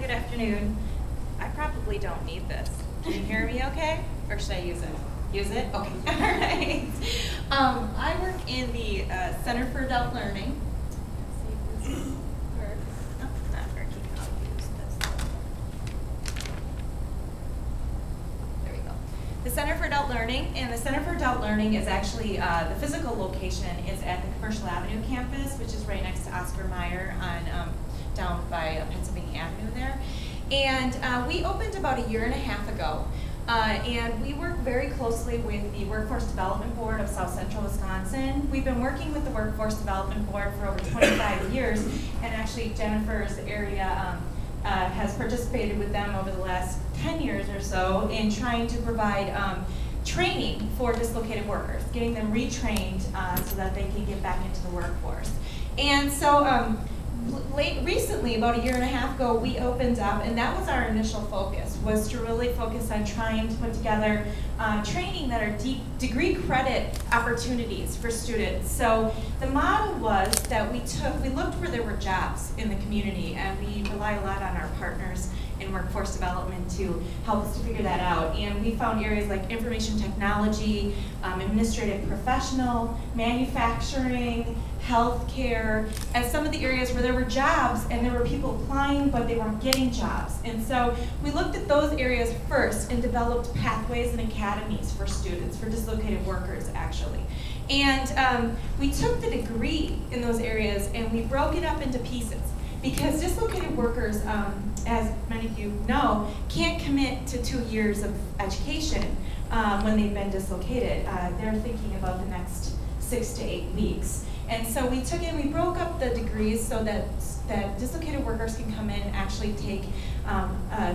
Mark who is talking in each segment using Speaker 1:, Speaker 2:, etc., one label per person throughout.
Speaker 1: good afternoon. I probably don't need this. Can you hear me okay? Or should I use it? Use it? Okay. All right. I work in the Center for Adult Learning. Let's see if this works. Oh, it's not working. I'll use this. There we go. The Center for Adult Learning, and the Center for Adult Learning is actually, the physical location is at the Commercial Avenue campus, which is right next to Oscar Mayer on down by Pennsylvania Avenue there. And we opened about a year and a half ago. And we work very closely with the Workforce Development Board of South Central Wisconsin. We've been working with the Workforce Development Board for over 25 years, and actually Jennifer's area has participated with them over the last 10 years or so in trying to provide training for dislocated workers, getting them retrained so that they can get back into the workforce. And so recently, about a year and a half ago, we opened up, and that was our initial focus, was to really focus on trying to put together training that are degree credit opportunities for students. So the model was that we looked where there were jobs in the community, and we rely a lot on our partners in workforce development to help us to figure that out. And we found areas like information technology, administrative professional, manufacturing, healthcare, as some of the areas where there were jobs and there were people applying but they weren't getting jobs. And so we looked at those areas first and developed pathways and academies for students, for dislocated workers actually. And we took the degree in those areas and we broke it up into pieces. Because dislocated workers, as many of you know, can't commit to 2 years of education when they've been dislocated. They're thinking about the next 6 to 8 weeks. And so we took it and we broke up the degrees so that dislocated workers can come in and actually take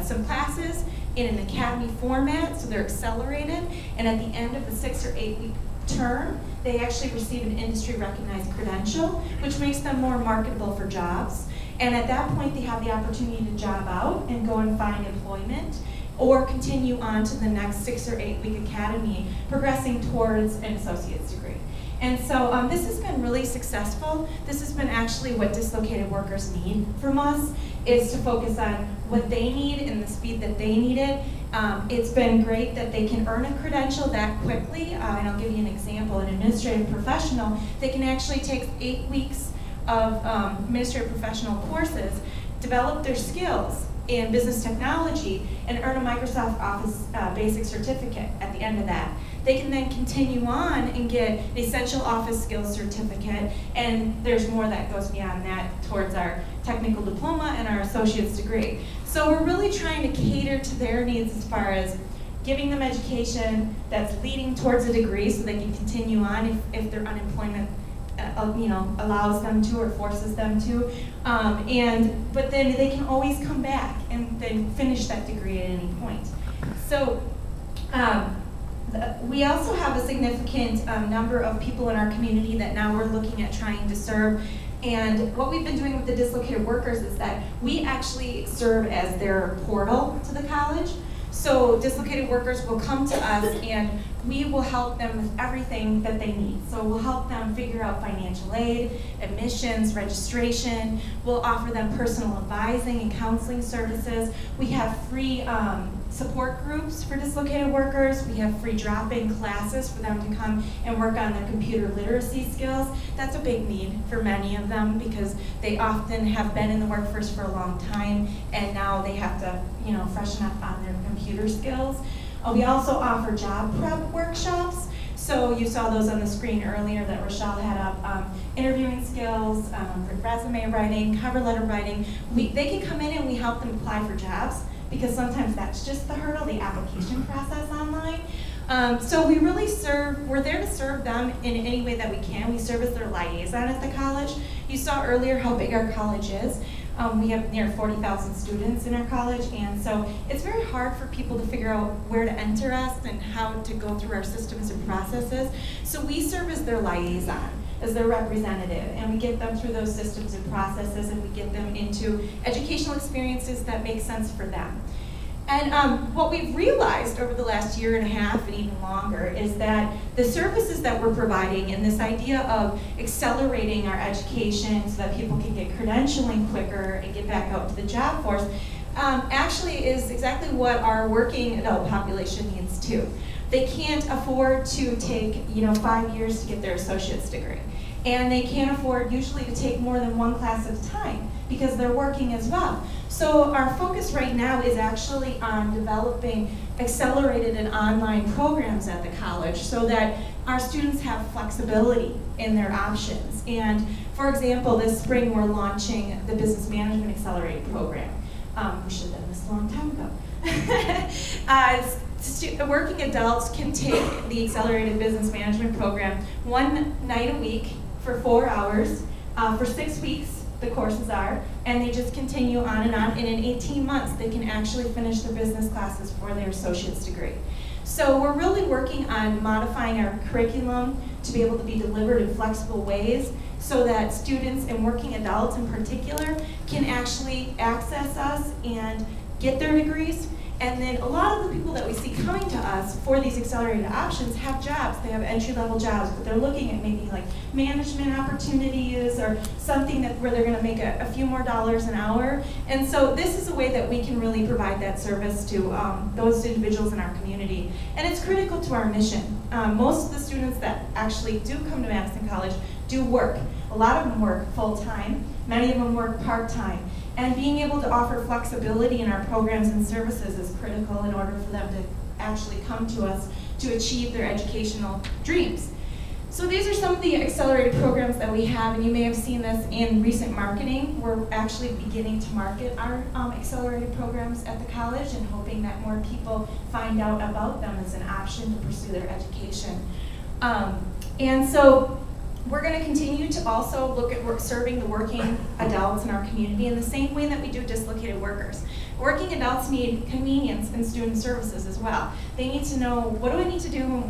Speaker 1: some classes in an academy format, so they're accelerated. And at the end of the 6 or 8 week term, they actually receive an industry recognized credential, which makes them more marketable for jobs. And at that point, they have the opportunity to job out and go and find employment, or continue on to the next 6 or 8 week academy, progressing towards an associate's degree. And so this has been really successful. This has been actually what dislocated workers need from us, is to focus on what they need and the speed that they need it. It's been great that they can earn a credential that quickly, and I'll give you an example. An administrative professional, they can actually take 8 weeks of administrative professional courses, develop their skills in business technology, and earn a Microsoft Office basic certificate at the end of that. They can then continue on and get an essential office skills certificate, and there's more that goes beyond that towards our technical diploma and our associate's degree. So we're really trying to cater to their needs as far as giving them education that's leading towards a degree so they can continue on if their unemployment allows them to or forces them to, but then they can always come back and then finish that degree at any point. So we also have a significant number of people in our community that now we're looking at trying to serve. And what we've been doing with the dislocated workers is that we actually serve as their portal to the college. So dislocated workers will come to us and we will help them with everything that they need. So we'll help them figure out financial aid, admissions, registration. We'll offer them personal advising and counseling services. We have free support groups for dislocated workers. We have free drop-in classes for them to come and work on their computer literacy skills. That's a big need for many of them because they often have been in the workforce for a long time and now they have to, freshen up on their computer skills. We also offer job prep workshops. So you saw those on the screen earlier that Rochelle had up. Interviewing skills, resume writing, cover letter writing. They can come in and we help them apply for jobs because sometimes that's just the hurdle, the application process online. So we really we're there to serve them in any way that we can. We serve as their liaison at the college. You saw earlier how big our college is. We have near 40,000 students in our college, and so it's very hard for people to figure out where to enter us and how to go through our systems and processes. So we serve as their liaison, as their representative, and we get them through those systems and processes, and we get them into educational experiences that make sense for them. And what we've realized over the last year and a half and even longer is that the services that we're providing and this idea of accelerating our education so that people can get credentialing quicker and get back out to the job force, actually is exactly what our working adult population needs too. They can't afford to take 5 years to get their associate's degree. And they can't afford usually to take more than one class at a time because they're working as well. So our focus right now is actually on developing accelerated and online programs at the college so that our students have flexibility in their options. And for example, this spring we're launching the Business Management Accelerated Program. We should have done this a long time ago. Working adults can take the Accelerated Business Management Program one night a week for 4 hours, for 6 weeks the courses are, and they just continue on, and in 18 months they can actually finish their business classes for their associate's degree. So we're really working on modifying our curriculum to be able to be delivered in flexible ways so that students and working adults in particular can actually access us and get their degrees. And then a lot of the people that we see coming to us for these accelerated options have jobs. They have entry-level jobs, but they're looking at maybe like management opportunities or something where they're going to make a few more dollars an hour. And so this is a way that we can really provide that service to those individuals in our community. And it's critical to our mission. Most of the students that actually do come to Madison College do work. A lot of them work full-time. Many of them work part-time. And being able to offer flexibility in our programs and services is critical in order for them to actually come to us to achieve their educational dreams. So these are some of the accelerated programs that we have, and you may have seen this in recent marketing. We're actually beginning to market our accelerated programs at the college and hoping that more people find out about them as an option to pursue their education. And so we're going to continue to also look at serving the working adults in our community in the same way that we do dislocated workers. Working adults need convenience in student services as well. They need to know, what do I need to do, and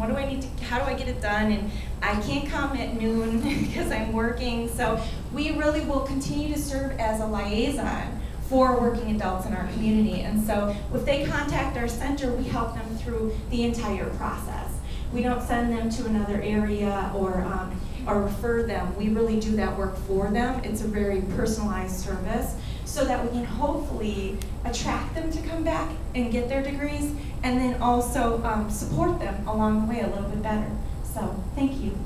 Speaker 1: how do I get it done, and I can't come at noon because I'm working. So we really will continue to serve as a liaison for working adults in our community. And so if they contact our center, we help them through the entire process. We don't send them to another area or refer them. We really do that work for them. It's a very personalized service so that we can hopefully attract them to come back and get their degrees, and then also support them along the way a little bit better. So thank you.